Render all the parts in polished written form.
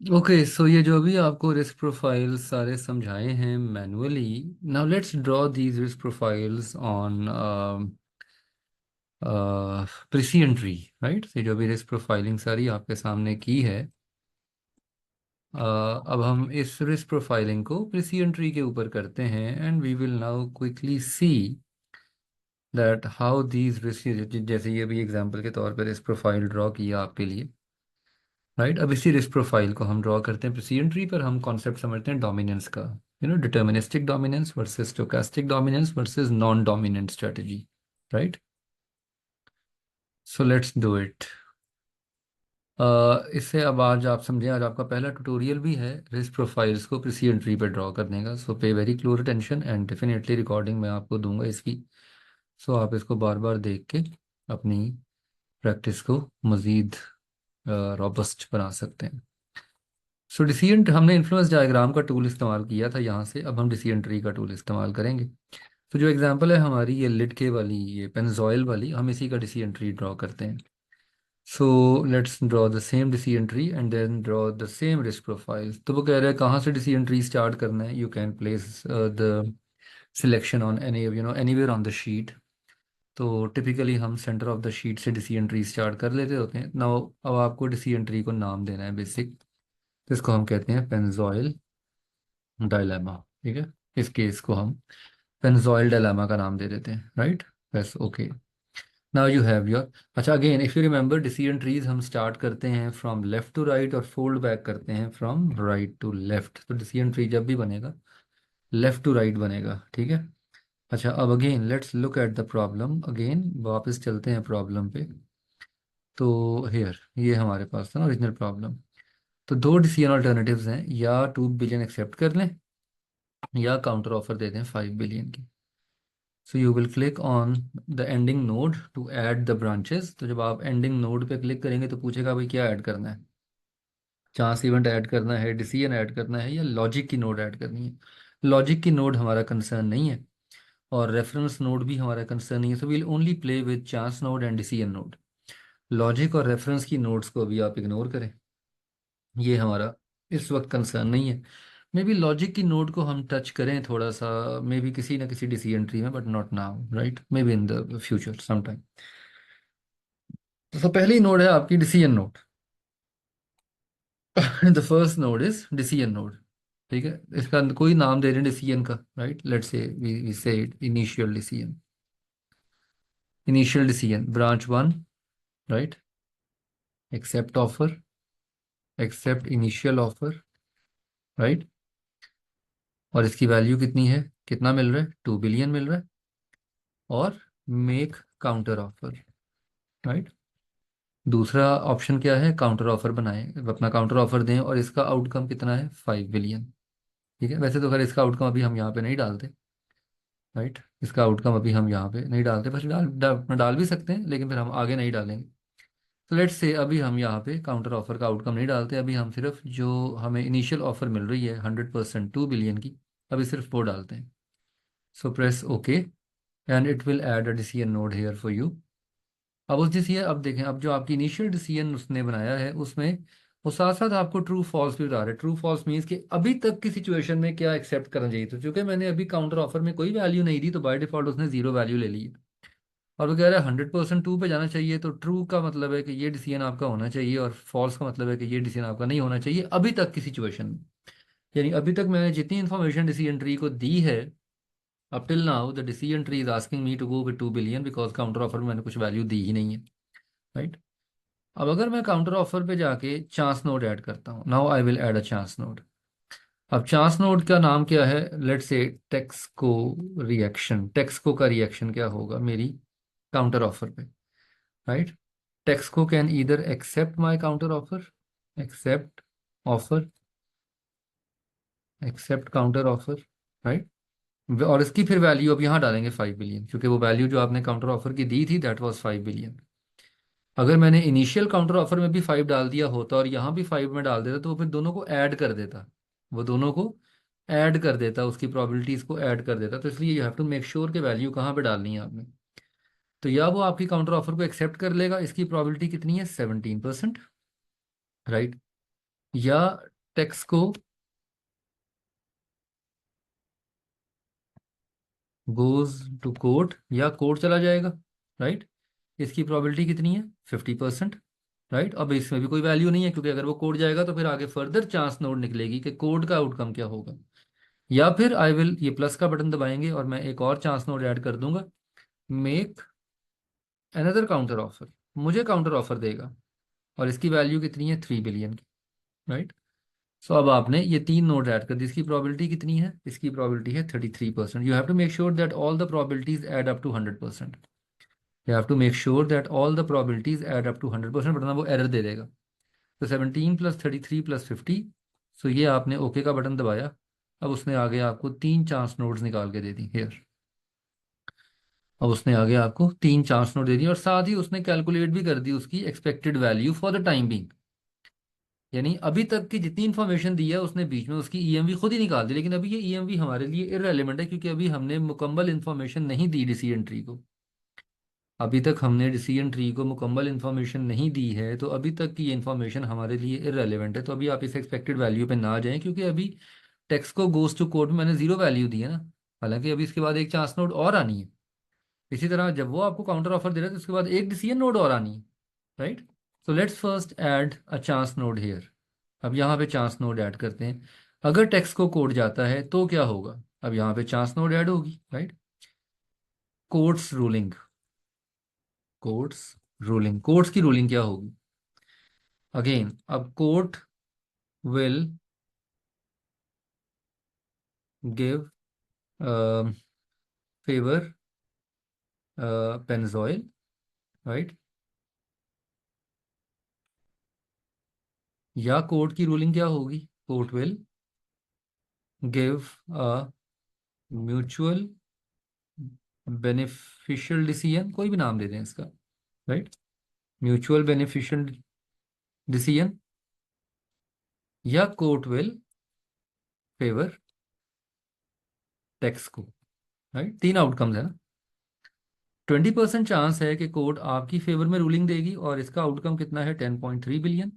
Okay, सो ये जो भी आपको रिस्क प्रोफाइल सारे समझाए हैं manually, now let's draw these risk profiles on precision tree. Right, ये जो भी रिस्क प्रोफाइलिंग सारी आपके सामने की है, अब हम इस रिस्क प्रोफाइलिंग को प्रिसिएंट ट्री के ऊपर करते हैं and we will now quickly see that how these risk, जैसे ये भी एग्जांपल के तौर पर रिस्क प्रोफाइल ड्रॉ किया आपके लिए। राइट, अब इसी रिस्क प्रोफाइल को हम ड्रॉ करते हैं प्रेसिडेंट ट्री पर। हम कॉन्सेप्ट समझते हैं डोमिनेंस का, deterministic dominance versus stochastic dominance versus non dominant strategy. Right, so let's do it. इससे अब आज आप समझें, आज आपका पहला ट्यूटोरियल भी है रिस्क प्रोफाइल्स को प्रेसिडेंट ट्री पर ड्रॉ करने का। सो पे very close attention and definitely recording मैं आपको दूंगा इसकी। सो आप इसको बार बार देख के अपनी प्रैक्टिस को मज़ीद रॉबस्ट बना सकते हैं। सो डिसीजन हमने इन्फ्लुएंस डायग्राम का टूल इस्तेमाल किया था यहाँ से, अब हम डिसीजन ट्री का टूल इस्तेमाल करेंगे। तो जो एग्जांपल है हमारी ये लिड के वाली, ये पेंजोइल वाली, हम इसी का डिसीजन ट्री ड्रॉ करते हैं। So let's draw the same decision tree and then draw the same risk profile. तो वो कह रहे हैं कहाँ से डिसीजन ट्री स्टार्ट करना है। You can place the selection on any anywhere on the sheet. तो टिपिकली हम सेंटर ऑफ द शीट से डिसीजन ट्री स्टार्ट कर लेते होते हैं। नाउ अब आपको डिसीजन ट्री को नाम देना है बेसिक। तो इसको हम कहते हैं पेंजोइल डायलेमा। ठीक है, इस केस को हम पेंजोइल डायलेमा का नाम दे देते हैं। राइट, बस okay. Now you have your, अच्छा again if you remember decision trees हम स्टार्ट करते हैं फ्रॉम लेफ्ट टू राइट और फोल्ड बैक करते हैं फ्रॉम राइट टू लेफ्ट। तो डिसीजन ट्री जब भी बनेगा लेफ्ट टू राइट बनेगा। ठीक है, अच्छा अब again let's look at the problem. Again वापस चलते हैं प्रॉब्लम पे। तो हेयर ये हमारे पास था ना ओरिजिनल प्रॉब्लम। तो दो डिसीजन अल्टरनेटिव्स हैं, या 2 बिलियन एक्सेप्ट कर लें या काउंटर ऑफर दे दें 5 बिलियन की। So you will click on the ending node to add the branches. तो जब आप एंडिंग नोड पे क्लिक करेंगे तो पूछेगा भाई क्या ऐड करना है, चांस इवेंट ऐड करना है, डिसीजन ऐड करना है, या लॉजिक की नोड ऐड करनी है। लॉजिक की नोड हमारा कंसर्न नहीं है और रेफरेंस नोड भी हमारा कंसर्न नहीं है। So we'll only play with chance node and decision node. Logic और रेफरेंस की नोड्स को अभी आप इग्नोर करें, ये हमारा इस वक्त कंसर्न नहीं है। मे बी लॉजिक की नोड को हम टच करें थोड़ा सा, मे बी किसी ना किसी डिसीजन ट्री में, but not now. Right, may be in the future sometime. तो पहली नोड है आपकी decision node. The first node is decision node. ठीक है, इसका कोई नाम दे रहे हैं डिसीजन का। Right, let's say we say initial decision. Initial decision branch 1। Right, accept offer, accept initial offer. Right, और इसकी वैल्यू कितनी है, कितना मिल रहा है, 2 बिलियन मिल रहा है। और मेक काउंटर ऑफर। राइट, दूसरा ऑप्शन क्या है, काउंटर ऑफर बनाएं, अपना काउंटर ऑफर दें और इसका आउटकम कितना है, 5 बिलियन। ठीक है, वैसे तो खैर इसका आउटकम अभी हम यहाँ पे नहीं डालते। राइट, इसका आउटकम अभी हम यहाँ पे नहीं डालते, बस डाल भी सकते हैं लेकिन फिर हम आगे नहीं डालेंगे। तो लेट्स से अभी हम यहाँ पे काउंटर ऑफर का आउटकम नहीं डालते, अभी हम सिर्फ जो हमें इनिशियल ऑफर मिल रही है 100% 2 बिलियन की, अभी सिर्फ वो डालते हैं। सो press okay and it will add a decision node here for you. अब उस डिसीजन, अब देखें, अब जो आपकी इनिशियल डिसीजन उसने बनाया है उसमें वो साथ साथ आपको ट्रू फॉल्स भी बता रहा है। ट्रू फॉल्स मीन्स कि अभी तक की सिचुएशन में क्या एक्सेप्ट करना चाहिए। तो चूंकि मैंने अभी काउंटर ऑफर में कोई वैल्यू नहीं दी तो बाय डिफॉल्ट उसने 0 वैल्यू ले ली है। और वो कह रहा है 100% टू पे जाना चाहिए। तो ट्रू का मतलब है कि ये डिसीजन आपका होना चाहिए और फॉल्स का मतलब है कि ये डिसीजन आपका नहीं होना चाहिए अभी तक की सिचुएशन में। यानी अभी तक मैंने जितनी इन्फॉर्मेशन डिसीजन ट्री को दी है, up till now the decision tree is asking me to go with 2 billion because counter offer में मैंने कुछ वैल्यू दी ही नहीं है। राइट, अब अगर मैं काउंटर ऑफर पे जाके चांस नोड ऐड करता हूँ, now I will add a chance node. अब चांस नोड का नाम क्या है, लेट्स से टेक्सको रिएक्शन। टेक्सको का रिएक्शन क्या होगा मेरी काउंटर ऑफर पे। Right, Texaco can either accept my counter offer, accept offer, accept counter offer. Right, और इसकी फिर वैल्यू अब यहाँ डालेंगे 5 बिलियन, क्योंकि वो वैल्यू जो आपने काउंटर ऑफर की दी थी दैट वाज 5 बिलियन। अगर मैंने इनिशियल काउंटर ऑफर में भी 5 डाल दिया होता और यहाँ भी 5 में डाल देता तो वो फिर दोनों को ऐड कर देता। वो दोनों को ऐड कर देता, उसकी प्रोबेबिलिटीज को ऐड कर देता। तो इसलिए you have to make sure कि वैल्यू कहाँ पे डालनी है आपने। तो या वो आपकी काउंटर ऑफर को एक्सेप्ट कर लेगा, इसकी प्रोबेबिलिटी कितनी है, 17%। राइट, या टेक्स्ट को गोज टू कोर्ट, या कोर्ट चला जाएगा, राइट। इसकी प्रोबेबिलिटी कितनी है? 50%, राइट। अब इसमें भी कोई वैल्यू नहीं है, क्योंकि अगर वो कोर्ट जाएगा तो फिर आगे फर्दर चांस नोड निकलेगी कि कोर्ट का आउटकम क्या होगा। या फिर आई विल, ये प्लस का बटन दबाएंगे और मैं एक और चांस नोड ऐड कर दूंगा, मेक अनदर काउंटर ऑफर, मुझे काउंटर ऑफर देगा, और इसकी वैल्यू कितनी है? 3 बिलियन की, राइट। सो अब आपने ये तीन नोड ऐड कर दी, इसकी प्रोबेबिलिटी कितनी है? इसकी प्रोबेबिलिटी है 33%। You have to make sure that all the probabilities add up to 100%। You have to make sure that all the probabilities add up to 100%, वरना वो एरर दे देगा। तो 17 प्लस 33 प्लस 50, सो ये आपने ओके का बटन दबाया। अब उसने आगे आपको तीन चांस नोड्स निकाल के दे दी हेयर। अब उसने आगे आपको तीन चांस नोड दे दी, और साथ ही उसने कैलकुलेट भी कर दी उसकी expected value for the time being. यानी अभी तक की जितनी इन्फॉर्मेशन दी है उसने बीच में उसकी ईएमवी खुद ही निकाल दी, लेकिन अभी ये ईएमवी हमारे लिए इररेलेवेंट है, क्योंकि अभी हमने मुकम्मल इन्फॉर्मेशन नहीं दी डिसीजन ट्री को। अभी तक हमने डिसीजन ट्री को मुकम्मल इन्फॉर्मेशन नहीं दी है, तो अभी तक की ये इन्फॉर्मेशन हमारे लिए इररेलेवेंट है। तो अभी आप इस एक्सपेक्टेड वैल्यू पे ना जाएं, क्योंकि अभी टेक्स्ट को गोस टू कोड में मैंने जीरो वैल्यू दी है ना। हालांकि अभी इसके बाद एक चांस नोड और आनी है। इसी तरह जब वो आपको काउंटर ऑफर दे रहा है तो उसके बाद एक डिसीजन नोड और आनी है, right. So let's first add a chance node here. अब यहाँ पे चांस नोड ऐड करते हैं। अगर टेक्स्ट को कोड जाता है तो क्या होगा? अब यहाँ पे चांस नोड ऐड होगी, right. Court's ruling, court's ruling, courts की रूलिंग क्या होगी? अगेन, अब court will give favour Pennzoil, right. या कोर्ट की रूलिंग क्या होगी? Court will give a mutual beneficial decision, कोई भी नाम दे दें इसका, राइट। म्यूचुअल बेनिफिशियल डिसीजन, या court will favour Texaco, right. तीन आउटकम्स है ना। 20% चांस है कि कोर्ट आपकी फेवर में रूलिंग देगी, और इसका आउटकम कितना है? 10.3 बिलियन।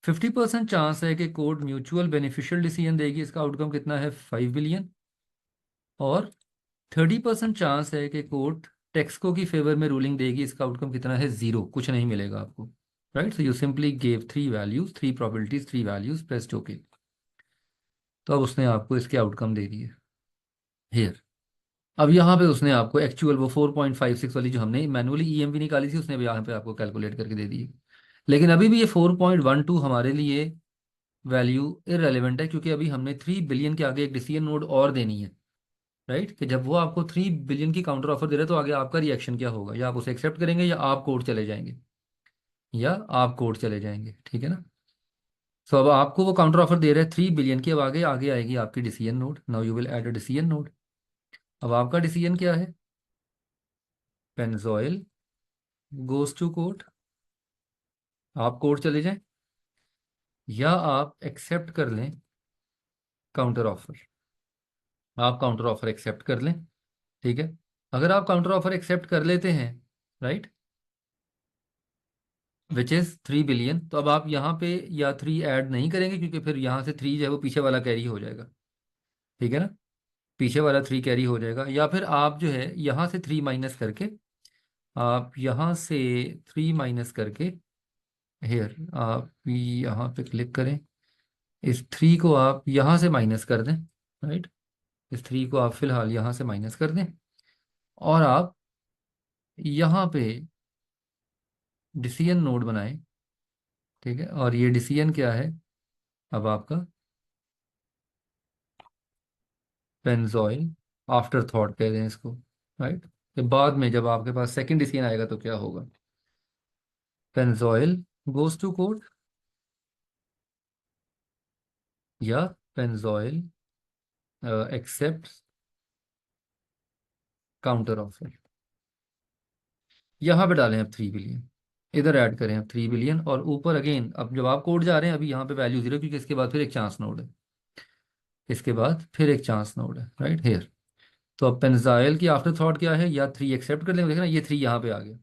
50% चांस है कि कोर्ट म्यूचुअल बेनिफिशियल डिसीजन देगी, इसका आउटकम कितना है? 5 बिलियन। और 30% चांस है कि कोर्ट टेक्सको की फेवर में रूलिंग देगी, इसका आउटकम कितना है? जीरो, कुछ नहीं मिलेगा आपको, right. So you simply gave three values, three probabilities, three values, pressed okay. तो अब उसने आपको इसके आउटकम दे दिए हियर। अब यहाँ पे उसने आपको एक्चुअल वो 4.56 वाली जो हमने मैनुअली ईएमवी निकाली थी, उसने भी यहाँ पे आपको कैलकुलेट करके दे दी है। लेकिन अभी भी ये 4.12 हमारे लिए वैल्यू इररेलेवेंट है, क्योंकि अभी हमने 3 बिलियन के आगे एक डिसीजन नोड और देनी है, राइट। कि जब वो आपको 3 बिलियन की काउंटर ऑफर दे रहा है तो आगे आपका रिएक्शन क्या होगा? या आप उसे एक्सेप्ट करेंगे, या आप कोर्ट चले जाएंगे, या आप कोर्ट चले जाएंगे, ठीक है ना। सो अब आपको वो काउंटर ऑफर दे रहा है 3 बिलियन की। अब आगे आगे आएगी आपकी decision node. Now you will add a decision node. अब आपका डिसीजन क्या है? पेंजोइल गोज टू कोर्ट, आप कोर्ट चले जाएं, या आप एक्सेप्ट कर लें काउंटर ऑफर, आप काउंटर ऑफर एक्सेप्ट कर लें, ठीक है। अगर आप काउंटर ऑफर एक्सेप्ट कर लेते हैं, राइट, विच इज 3 बिलियन, तो अब आप यहाँ पे या थ्री ऐड नहीं करेंगे, क्योंकि फिर यहाँ से थ्री जो है वो पीछे वाला कैरी हो जाएगा, ठीक है ना। पीछे वाला थ्री कैरी हो जाएगा। या फिर आप जो है यहाँ से थ्री माइनस करके, आप यहाँ से थ्री माइनस करके हेयर, आप यहाँ पे क्लिक करें, इस थ्री को आप यहाँ से माइनस कर दें, राइट। इस थ्री को आप फिलहाल यहाँ से माइनस कर दें, और आप यहाँ पे डिसीजन नोड बनाएं, ठीक है। और ये डिसीजन क्या है? अब आपका पेंजोइल आफ्टर थॉट कह दें इसको, राइट। कि बाद में जब आपके पास सेकंड डिसीजन आएगा तो क्या होगा? पेंजोइल गोज टू कोर्ट, या पेंजोइल एक्सेप्ट काउंटर ऑफर। यहाँ पे डालें अब 3 बिलियन, इधर ऐड करें अब 3 बिलियन, और ऊपर अगेन अब जब आप कोड जा रहे हैं अभी यहाँ पे वैल्यू जीरो, क्योंकि इसके बाद फिर एक चांस नोड है, इसके बाद फिर एक चांस नोड है, राइट हेयर। तो अब पेंजाइल की आफ्टर थॉट क्या है? या थ्री एक्सेप्ट कर लेंगे, देखना ये थ्री यहाँ पे आ गया,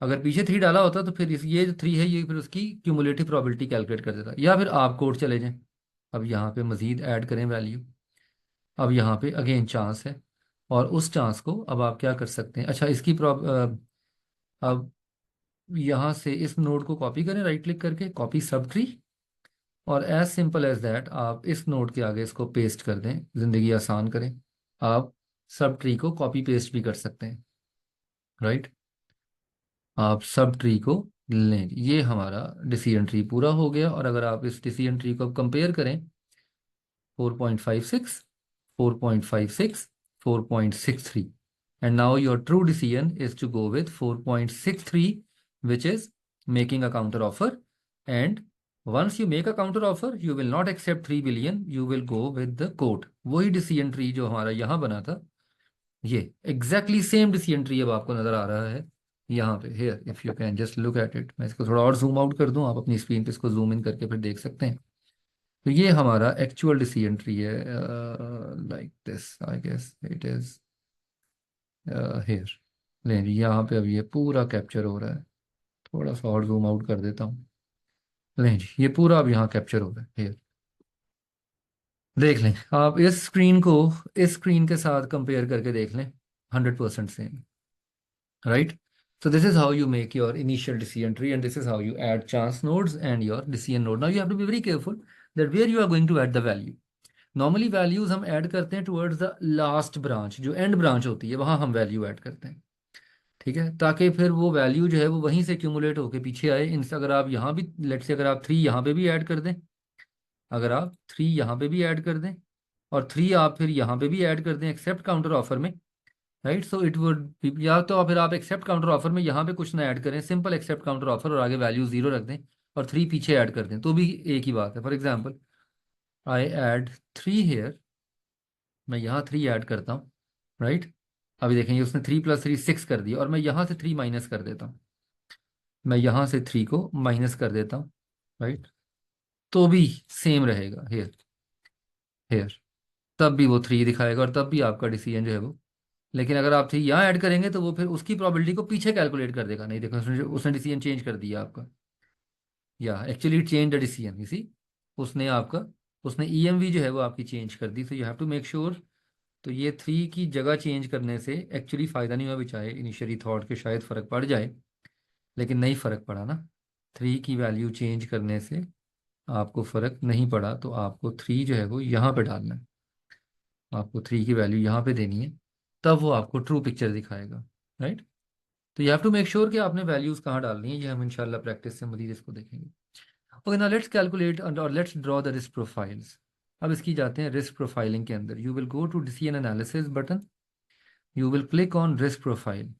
अगर पीछे 3 डाला होता तो फिर ये जो 3 है ये फिर उसकी क्यूमुलेटिव प्रोबेबिलिटी कैलकुलेट कर देता, या फिर आप कोड चले जाएं। अब यहाँ पे मजीद ऐड करें वैल्यू। अब यहाँ पे अगेन चांस है, और उस चांस को अब आप क्या कर सकते हैं, अच्छा इसकी अब यहाँ से इस नोड को कॉपी करें राइट क्लिक करके, कॉपी सब ट्री, और एज सिंपल एज दैट आप इस नोड के आगे इसको पेस्ट कर दें, जिंदगी आसान करें। आप सब ट्री को कॉपी पेस्ट भी कर सकते हैं, राइट। आप सब ट्री को लें, ये हमारा डिसीजन ट्री पूरा हो गया। और अगर आप इस डिसीजन ट्री को कंपेयर करें, 4.56, 4.56, 4.63, and now your true decision is to go with 4.63, which is making a counter offer. And once you make a counter offer, you will not accept 3 billion, you will go with the quote। वही decision tree जो हमारा यहाँ बना था, ये exactly same decision tree अब आपको नजर आ रहा है यहाँ पे। Here if you can just look at it, मैं इसको थोड़ा और जूम आउट कर दूं, आप अपनी स्क्रीन पे इसको जूम इन करके फिर देख सकते हैं। तो ये हमारा एक्चुअल डिसीजन ट्री है, like this I guess it is here. लें जी, यहाँ पे अब ये पूरा कैप्चर हो रहा है, थोड़ा सा और जूम आउट कर देता हूँ। लें जी, ये पूरा अब यहाँ कैप्चर हो रहा है हेयर। देख लें आप इस स्क्रीन को इस स्क्रीन के साथ कंपेयर करके देख लें, 100% same, right? So this is how you make your initial decision tree, and this is how you add chance nodes and your decision node. Now you have to be very careful that where you are going to add the value. Normally values हम add करते हैं towards the last branch, जो end branch होती है वहाँ हम value add करते हैं, ठीक है, ताकि फिर वो वैल्यू जो है वो वहीं से एक्यूमुलेट होके पीछे आए। इनसे अगर आप यहाँ भी लेट से अगर आप 3 यहाँ पे भी ऐड कर दें, अगर आप 3 यहाँ पे भी ऐड कर दें, और 3 आप फिर यहाँ पे भी ऐड कर दें एक्सेप्ट काउंटर ऑफर में, राइट, सो इट वुड, या तो फिर आप एक्सेप्ट काउंटर ऑफर में यहाँ पे कुछ ना ऐड करें, सिंपल एक्सेप्ट काउंटर ऑफर और आगे वैल्यू 0 रख दें, और 3 पीछे ऐड कर दें, तो भी एक ही बात है। For example I add 3 here, मैं यहाँ 3 ऐड करता हूँ, राइट। अभी देखेंगे उसने 3 + 3 6 कर दिया, और मैं यहाँ से 3 माइनस कर देता हूँ, मैं यहाँ से 3 को माइनस कर देता हूँ, राइट, तो भी सेम रहेगा हेयर, हेयर, तब भी वो 3 दिखाएगा और तब भी आपका डिसीजन जो है वो। लेकिन अगर आप 3 यहाँ ऐड करेंगे तो वो फिर उसकी प्रोबेबिलिटी को पीछे कैलकुलेट कर देगा। नहीं देखो, उसने डिसीजन चेंज कर दिया आपका, या एक्चुअली चेंज द डिसीजन इसी, उसने आपका, उसने ईएमवी जो है वो आपकी चेंज कर दी। तो you have to make sure. तो ये 3 की जगह चेंज करने से एक्चुअली फ़ायदा नहीं हुआ, चाहे इनिशियली थॉट के शायद फ़र्क पड़ जाए, लेकिन नहीं फ़र्क पड़ा ना। 3 की वैल्यू चेंज करने से आपको फ़र्क नहीं पड़ा, तो आपको 3 जो है वो यहाँ पे डालना है, आपको 3 की वैल्यू यहाँ पे देनी है, तब वो आपको ट्रू पिक्चर दिखाएगा, राइट। तो you have to make sure कि आपने वैल्यूज कहाँ डालनी है, ये हम इंशाल्लाह प्रैक्टिस से मजीद इसको देखेंगे। ओके, नाउ लेट्स कैलकुलेट और let's draw the risk profiles. अब इसकी जाते हैं रिस्क प्रोफाइलिंग के अंदर। You will go to decision analysis button, you will click on risk profile.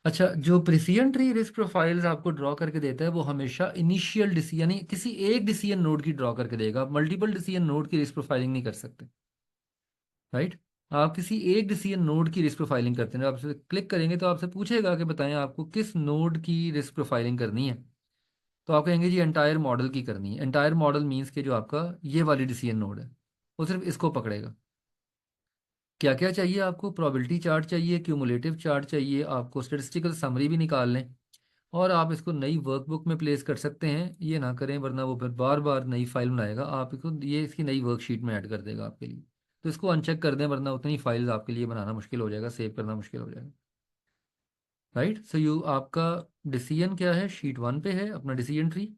अच्छा, जो प्रिसिजन ट्री रिस्क प्रोफाइल्स आपको ड्रॉ करके देता है वो हमेशा इनिशियल डिसीजन, यानी किसी एक डिसीजन नोड की ड्रॉ करके देगा, आप मल्टीपल डिसीजन नोड की रिस्क प्रोफाइलिंग नहीं कर सकते, राइट। आप किसी एक डिसीजन नोड की रिस्क प्रोफाइलिंग करते हैं, आपसे क्लिक करेंगे तो आपसे पूछेगा कि बताएं आपको किस नोड की रिस्क प्रोफाइलिंग करनी है। तो आप कहेंगे जी एंटायर मॉडल की करनी है। एंटायर मॉडल मीन्स के जो आपका ये वाली डिसीजन नोड है वो सिर्फ इसको पकड़ेगा। क्या क्या चाहिए आपको, प्रोबेबिलिटी चार्ट चाहिए, क्यूमुलेटिव चार्ट चाहिए, आपको स्टेटिस्टिकल समरी भी निकाल लें, और आप इसको नई वर्कबुक में प्लेस कर सकते हैं। ये ना करें वरना वो फिर बार बार नई फाइल बनाएगा, आप इसको ये इसकी नई वर्कशीट में ऐड कर देगा आपके लिए। तो इसको अनचेक कर दें, वरना उतनी फाइल्स आपके लिए बनाना मुश्किल हो जाएगा, सेव करना मुश्किल हो जाएगा, राइट। सो यू आपका डिसीजन क्या है, शीट 1 पे है अपना डिसीजन ट्री।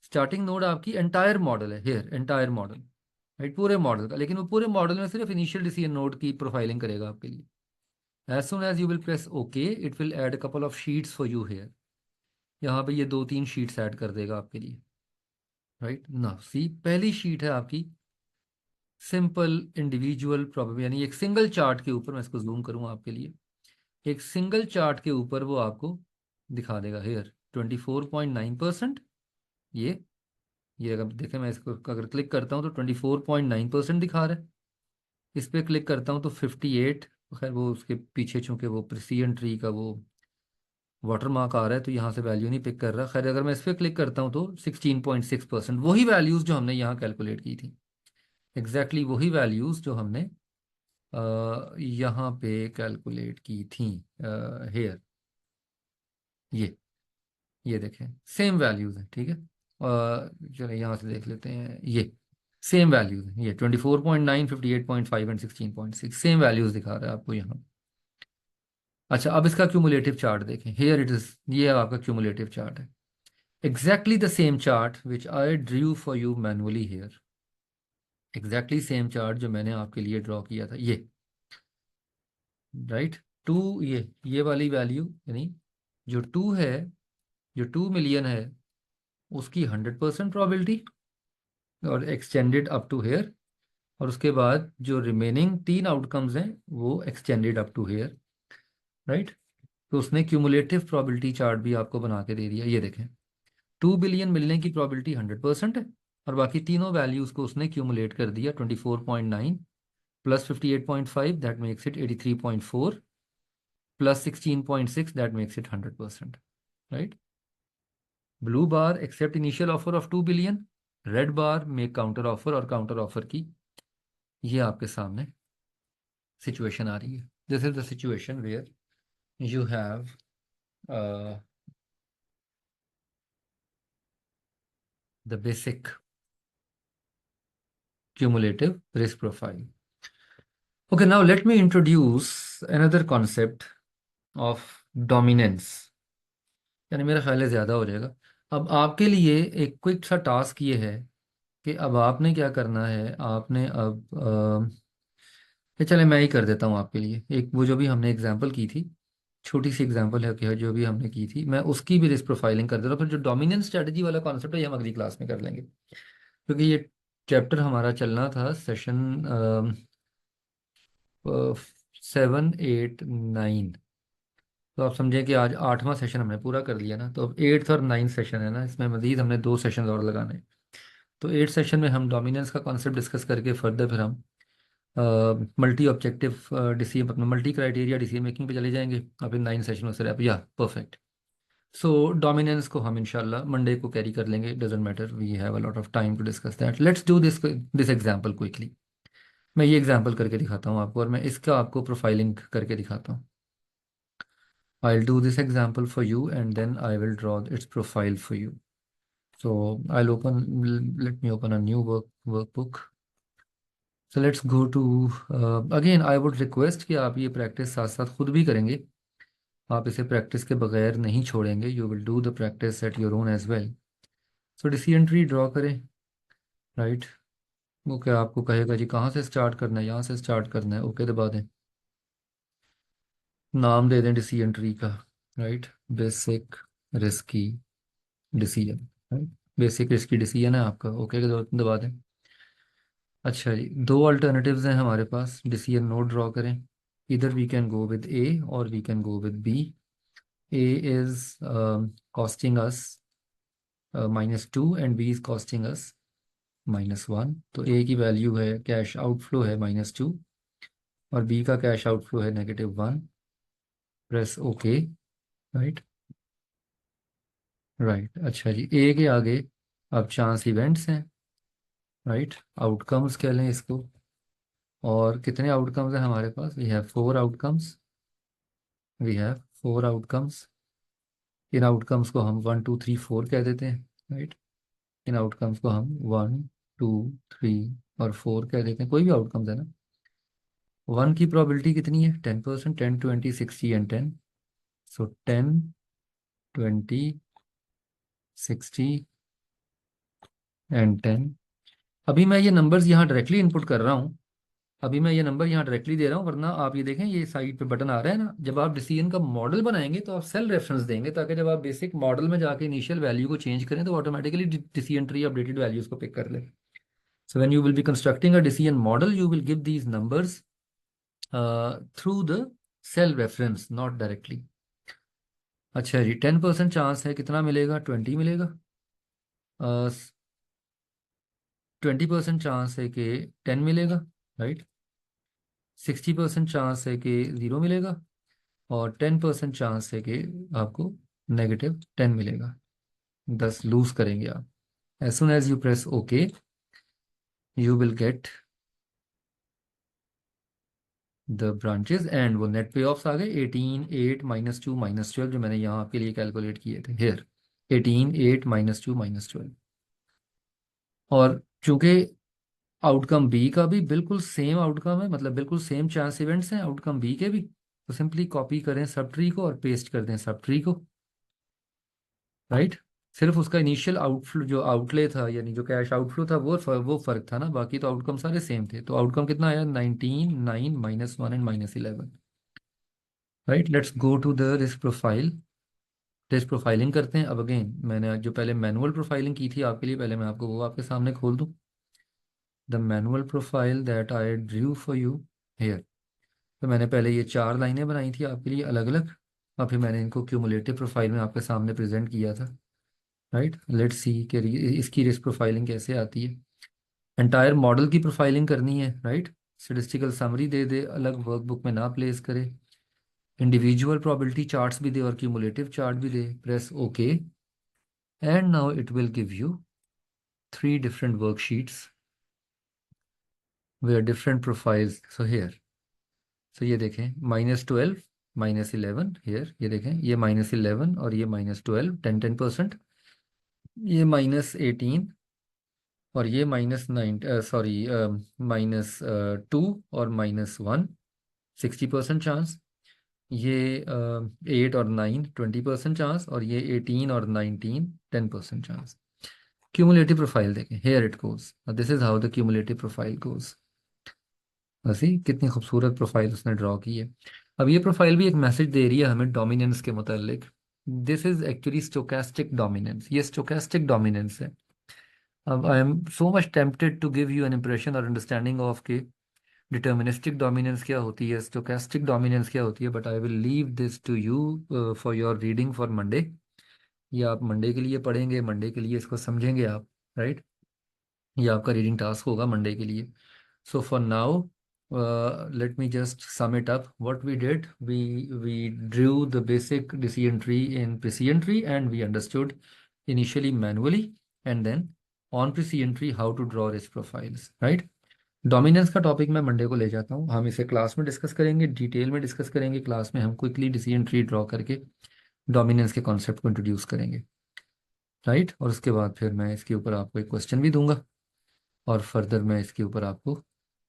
स्टार्टिंग नोड आपकी एंटायर मॉडल है, हेयर एंटायर मॉडल, राइट, पूरे मॉडल का। लेकिन वो पूरे मॉडल में सिर्फ इनिशियल डिसीजन नोड की प्रोफाइलिंग करेगा आपके लिए। As soon as you will press okay, it will add couple of sheets for you here. यहाँ पे ये 2-3 शीट्स ऐड कर देगा आपके लिए, राइट ना। सी पहली शीट है आपकी सिंपल इंडिविजुअल प्रॉब्लम, यानी एक सिंगल चार्ट के ऊपर, मैं इसको जूम करूँगा आपके लिए, एक सिंगल चार्ट के ऊपर वो आपको दिखा देगा हेयर 24.9%। ये अगर देखें, मैं इसको अगर क्लिक करता हूँ तो 24.9% दिखा रहा है। इस पर क्लिक करता हूँ तो 58, खैर वो उसके पीछे चूंकि वो प्रिसिजन ट्री का वो वाटर मार्क आ रहा है तो यहाँ से वैल्यू नहीं पिक कर रहा। खैर अगर मैं इस पर क्लिक करता हूँ तो 16.6%, वही वैल्यूज़ जो हमने यहाँ कैलकुलेट की थी, एग्जैक्टली वही वैल्यूज़ जो हमने यहाँ पे कैलकुलेट की थी हेयर, ये ये देखें सेम वैल्यूज है, ठीक है। चलिए यहाँ से देख लेते हैं, ये सेम वैल्यूज है, ये 24.9, 58.5 एंड 16.6 सेम वैल्यूज दिखा रहा है आपको यहाँ। अच्छा, अब इसका क्यूमुलेटिव चार्ट देखें, हेयर इट इज, ये आपका क्यूमुलेटिव चार्ट है, exactly the same chart which I drew for you manually here, exactly same chart जो मैंने आपके लिए ड्रॉ किया था, ये राइट। टू, ये वाली वैल्यू यानी जो टू है, जो 2 मिलियन है, उसकी 100% प्रोबेबिलिटी और एक्सटेंडेड अप टू हेयर, और उसके बाद जो रिमेनिंग 3 आउटकम्स हैं वो extended up to here, right. तो उसने क्यूमुलेटिव प्रोबेबिलिटी चार्ट भी आपको बना के दे दिया, ये देखें 2 बिलियन मिलने की प्रोबेबिलिटी 100% है, और बाकी तीनों वैल्यूज को उसने क्यूमुलेट कर दिया, 24.9 plus 58.5 that makes it 83.4 plus 16.6 that makes it 100%, right. Blue bar accept initial offer of 2 billion, red bar make counter offer, और काउंटर ऑफर की ये आपके सामने सिचुएशन आ रही है। This is the situation where you have the basic cumulative risk profile. Okay, now let me introduce another concept of dominance, यानी मेरा ख्याल है ज़्यादा हो जाएगा। अब आपके लिए एक क्विक सा टास्क ये है कि अब आपने क्या करना है, आपने अब ये चले मैं ही कर देता हूँ आपके लिए, एक वो जो भी हमने एग्जांपल की थी, छोटी सी एग्जांपल है कि जो भी हमने की थी, मैं उसकी भी रिस्क प्रोफाइलिंग कर देता हूँ, फिर जो डोमिनेंस स्ट्रेटजी वाला कॉन्सेप्ट है ये हम अगली क्लास में कर लेंगे, क्योंकि ये चैप्टर हमारा चलना था सेशन 7, 8, 9, तो आप समझें कि आज 8वां सेशन हमने पूरा कर लिया ना, तो अब 8th और 9th सेशन है ना, इसमें मजीद हमने 2 सेशन और लगाने हैं। तो 8 सेशन में हम डोमिनेंस का कॉन्सेप्ट डिस्कस करके फर्दर फिर हम मल्टी ऑब्जेक्टिव डिसीजन, अपना मल्टी क्राइटेरिया डिसीजन मेकिंग पे चले जाएंगे, और फिर 9 सेशन में से या परफेक्ट। सो डोमिनेंस को हम इंशाल्लाह मंडे को कैरी कर लेंगे, doesn't matter, we have a lot of time to discuss that. Let's do this example quickly. मैं ये एग्जांपल करके दिखाता हूँ आपको, और मैं इसका आपको प्रोफाइलिंग करके दिखाता हूँ। I'll do this example for you and then I will draw its profile for you. So let me open a new workbook. So let's go to, again I would request कि आप ये practice साथ साथ खुद भी करेंगे, आप इसे प्रैक्टिस के बगैर नहीं छोड़ेंगे, you will do the practice at your own as well. So decision tree draw करें, राइट। वो क्या आपको कहेगा जी कहाँ से स्टार्ट करना है, यहाँ से स्टार्ट करना है, ओके दबा दें, नाम दे दें डिसीजन ट्री का, right, basic risky decision, right, basic risky decision है आपका, ओके दबा दें। अच्छा जी, 2 अल्टरनेटिव्स हैं हमारे पास, डिसीजन नोट ड्रॉ करें, इधर we can go with A और we can go with B. A is costing us -2 and B is costing us -1, तो ए की वैल्यू है, कैश आउटफ्लो है -2, और बी का कैश आउटफ्लो है -1। Press okay, right, right. अच्छा जी, ए के आगे अब चांस इवेंट्स हैं, राइट, आउटकम्स कह लें इसको, और कितने आउटकम्स हैं हमारे पास, we have 4 outcomes, we have 4 outcomes. इन आउटकम्स को हम 1, 2, 3, 4 कह देते हैं, राइट। इन आउटकम्स को हम 1, 2, 3 और 4 कह देते हैं, कोई भी आउटकम्स है ना। 1 की प्रोबेबिलिटी कितनी है, 10%, 10, 20, 60 एंड 10, सो 10, 20, 60 एंड 10। अभी मैं ये नंबर्स यहाँ डायरेक्टली इनपुट कर रहा हूँ, अभी मैं ये नंबर यहाँ डायरेक्टली दे रहा हूँ, वरना आप ये देखें ये साइड पे बटन आ रहा है ना, जब आप डिसीजन का मॉडल बनाएंगे तो आप सेल रेफरेंस देंगे, ताकि जब आप बेसिक मॉडल में जाके इनिशियल वैल्यू को चेंज करें तो automatically decision tree updated values को पिक कर ले। So when you will be constructing a decision model you will give these numbers through the cell reference, not directly. अच्छा जी, 10% चांस है, कितना मिलेगा, 20 मिलेगा। 20% चांस है कि 10 मिलेगा, राइट। 60% चांस है कि 0 मिलेगा, और 10% चांस है कि आपको -10 मिलेगा। 10 लूज करेंगे आप। As soon as you press okay you will get the branches, and वो नेट पे ऑफ्स आ गए 18, 8, -2, -12 जो मैंने यहाँ आपके लिए कैलकुलेट किए थे हेयर, 18, 8, -2, -12। और चूंकि आउटकम बी का भी बिल्कुल सेम आउटकम है, मतलब बिल्कुल सेम चांस इवेंट्स हैं आउटकम बी के भी, तो सिंपली कॉपी करें सब ट्री को और पेस्ट कर दें सब ट्री को, राइट। सिर्फ उसका इनिशियल आउटफ्लो जो आउटले था, यानी जो कैश आउटफ्लो था, वो फर्क था ना, बाकी तो आउटकम सारे सेम थे। तो आउटकम कितना आया? 19, 9, -1 and -11, right. Let's go to the risk profile. Risk profiling करते हैं। अब अगेन मैंने जो पहले मैनुअल प्रोफाइलिंग की थी आपके लिए, पहले मैं आपको वो आपके सामने खोल दूं। The manual profile that I drew for you here. तो मैंने पहले ये 4 लाइनें बनाई थी आपके लिए अलग अलग, और फिर मैंने इनको क्यूमुलेटिव प्रोफाइल में आपके सामने प्रेजेंट किया था, राइट। लेट्स सी कि इसकी रिस्क प्रोफाइलिंग कैसे आती है। एंटायर मॉडल की प्रोफाइलिंग करनी है, राइट। स्टेटिस्टिकल समरी दे दे, अलग वर्कबुक में ना प्लेस करे, इंडिविजुअल प्रोबेबिलिटी चार्ट्स भी दे और क्यूमुलेटिव चार्ट भी दे। Press okay, and now it will give you 3 different worksheets where different profiles. So here, so ये देखें, -12, -11 here, ये देखें, ये -11 और ये -12, 10%। ये -18 और ये -9, सॉरी, -2 और -1, 60% चांस। ये 8 और 9, 20% चांस। और ये 18 और 19, 10% चांस। क्यूमुलेटिव प्रोफाइल देखें, here it goes, this is how the cumulative profile goes. वैसे कितनी खूबसूरत प्रोफाइल उसने ड्रॉ की है। अब ये प्रोफाइल भी एक मैसेज दे रही है हमें डोमिनेंस के मुतालिक। This is actually stochastic dominance, ये स्टोकेस्टिक डोमिनेंस है। अब I am so much tempted to give you an impression और अंडरस्टैंडिंग ऑफ के डिटर्मिनिस्टिक डोमिनेंस क्या होती है, स्टोकेस्टिक डोमिनेंस क्या होती है, but I will leave this to you for your reading for Monday. ये आप मंडे के लिए पढ़ेंगे, मंडे के लिए इसको समझेंगे आप, राइट। ये आपका रीडिंग टास्क होगा मंडे के लिए। So for now, let me just sum it up. What we did, we drew the basic decision tree in Precision Tree, and we understood initially manually, and then on Precision Tree how to draw risk profiles, right? Dominance का topic मैं Monday को ले जाता हूँ, हम इसे class में discuss करेंगे, डिटेल में डिस्कस करेंगे क्लास में। हम क्विकली डिसीजन ट्री ड्रॉ करके डोमिनेंस के कॉन्सेप्ट को इंट्रोड्यूस करेंगे, राइट। और उसके बाद फिर मैं इसके ऊपर आपको एक क्वेश्चन भी दूंगा, और फर्दर मैं इसके ऊपर आपको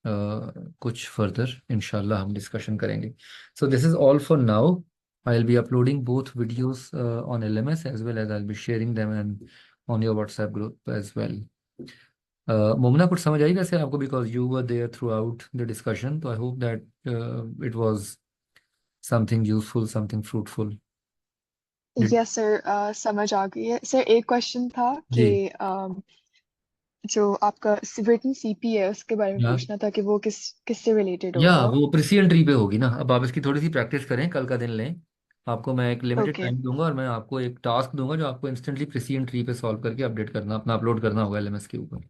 कुछ फर्दर इंशाल्लाह हम डिस्कशन करेंगे। So this is all for now. I will be uploading both videos on LMS as well as I will be sharing them and on your WhatsApp group as well. Mumna, कुछ समझ आई वैसे आपको, because you were there throughout the discussion, तो I hope that it was something useful, something fruitful. Yes sir, समझ आ गई है सर। एक क्वेश्चन था कि जी। जो आपका रिटन सीपी है उसके बारे में हाँ, पूछना था कि वो किससे रिलेटेड या होगा। वो प्रिसिजन ट्री पे होगी ना। अब आप इसकी थोड़ी सी प्रैक्टिस करें, कल का दिन लें। आपको मैं एक लिमिटेड ओके टाइम दूंगा और मैं आपको एक टास्क दूंगा जो आपको इंस्टेंटली प्रिसिजन ट्री पे सॉल्व करके अपडेट करना, अपना अपलोड करना होगा LMS के ऊपर,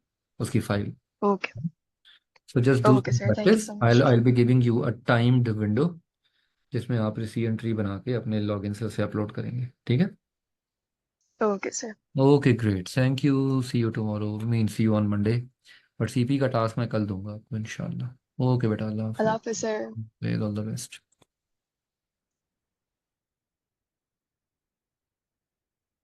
उसकी फाइल। Okay so just do okay some sir, thank you practice. So I much. I be giving you a timed window जिसमें आप प्रिसिजन ट्री बना के अपने लॉगिन से उसे अपलोड करेंगे, ठीक है। Okay sir. Okay great, thank you, see you tomorrow, mean see you on Monday. But CP का टास्क मैं कल दूंगा आपको इंशाल्लाह। ओके बेटा, अल्लाह अल्लाह हाफिज, हाफिज़ सर। All the best.